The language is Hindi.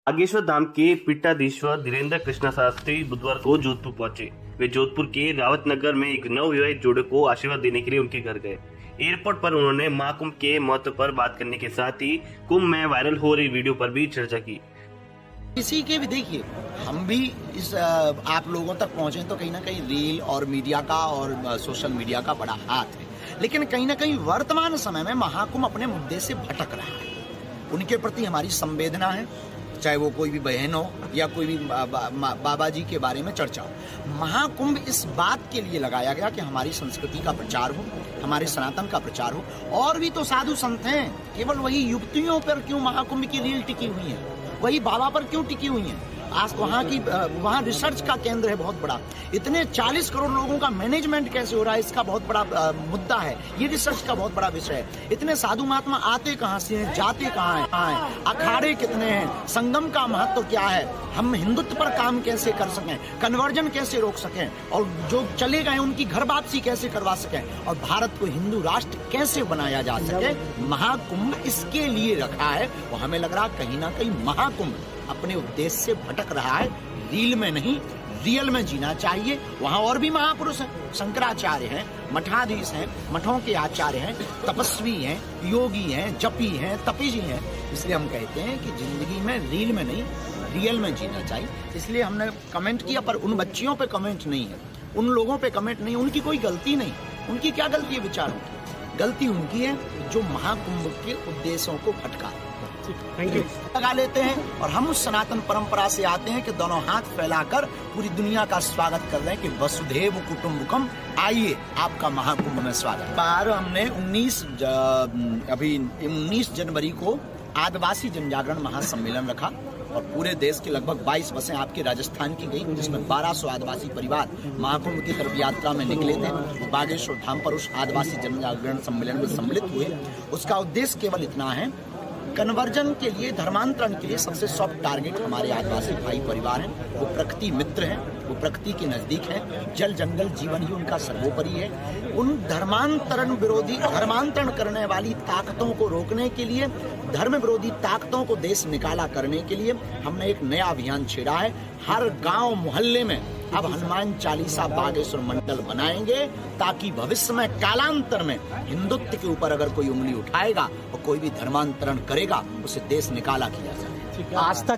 बागेश्वर धाम के पीठाधीश्वर धीरेन्द्र कृष्ण शास्त्री बुधवार को जोधपुर पहुंचे। वे जोधपुर के रावत नगर में एक नवविवाहित जोड़े को आशीर्वाद देने के लिए उनके घर गए। एयरपोर्ट पर उन्होंने महाकुंभ के महत्व पर बात करने के साथ ही कुंभ में वायरल हो रही वीडियो पर भी चर्चा की। इसी के भी देखिए, हम भी इस आप लोगों तक पहुंचे तो कहीं ना कहीं रील और मीडिया का और सोशल मीडिया का बड़ा हाथ है, लेकिन कहीं ना कहीं वर्तमान समय में महाकुंभ अपने मुद्दे से भटक रहा है। उनके प्रति हमारी संवेदना है, चाहे वो कोई भी बहन हो या कोई भी बाबा जी के बारे में चर्चा हो। महाकुंभ इस बात के लिए लगाया गया कि हमारी संस्कृति का प्रचार हो, हमारे सनातन का प्रचार हो। और भी तो साधु संत हैं, केवल वही युक्तियों पर क्यों महाकुंभ की रील टिकी हुई है, वही बाबा पर क्यों टिकी हुई है। आज वहाँ रिसर्च का केंद्र है बहुत बड़ा। इतने 40 करोड़ लोगों का मैनेजमेंट कैसे हो रहा है, इसका बहुत बड़ा मुद्दा है। ये रिसर्च का बहुत बड़ा विषय है। इतने साधु महात्मा आते कहाँ से हैं, जाते कहाँ हैं, अखाड़े कितने हैं, संगम का महत्व क्या है, हम हिंदुत्व पर काम कैसे कर सकें, कन्वर्जन कैसे रोक सकें, और जो चले गए उनकी घर वापसी कैसे करवा सकें, और भारत को हिंदू राष्ट्र कैसे बनाया जा सके। महाकुंभ इसके लिए रखा है। वो हमें लग रहा कहीं ना कहीं महाकुंभ अपने उद्देश्य से भटक रहा है। रील में नहीं, रियल में जीना चाहिए। वहाँ और भी महापुरुष हैं, शंकराचार्य हैं, मठाधीश हैं, मठों के आचार्य हैं, तपस्वी हैं, योगी हैं, जपी हैं, तपी जी हैं। इसलिए हम कहते हैं कि जिंदगी में रील में नहीं, रियल में जीना चाहिए। इसलिए हमने कमेंट किया, पर उन बच्चियों पे कमेंट नहीं है, उन लोगों पे कमेंट नहीं। उनकी कोई गलती नहीं। उनकी क्या गलती है विचारों की? गलती उनकी है जो महाकुंभ के उद्देश्यों को भटका थैंक यू लगा लेते हैं। और हम उस सनातन परंपरा से आते हैं कि दोनों हाथ फैलाकर पूरी दुनिया का स्वागत कर रहे हैं कि वसुधैव कुटुंबकम, आइए आपका महाकुंभ में स्वागत। बाहर हमने 19 जनवरी को आदिवासी जनजागरण महासम्मेलन रखा और पूरे देश के लगभग 22 बसें आपके राजस्थान की गई, जिसमें 1200 आदिवासी परिवार महाकुंभ की तरफ यात्रा में निकले थे। बागेश्वर धाम पर उस आदिवासी जनजागरण सम्मेलन में सम्मिलित हुए। उसका उद्देश्य केवल इतना है, कन्वर्जन के लिए, धर्मांतरण के लिए सबसे सॉफ्ट टारगेट हमारे आदिवासी भाई परिवार हैं। वो प्रकृति मित्र हैं, वो प्रकृति के नजदीक हैं। जल जंगल जीवन ही उनका सर्वोपरि है। उन धर्मांतरण करने वाली ताकतों को रोकने के लिए, धर्म विरोधी ताकतों को देश निकाला करने के लिए हमने एक नया अभियान छेड़ा है। हर गांव मोहल्ले में अब हनुमान चालीसा बागेश्वर मंडल बनाएंगे, ताकि भविष्य में कालांतर में हिंदुत्व के ऊपर अगर कोई उंगली उठाएगा और कोई भी धर्मांतरण करेगा, उसे देश निकाला किया जाए। आज तक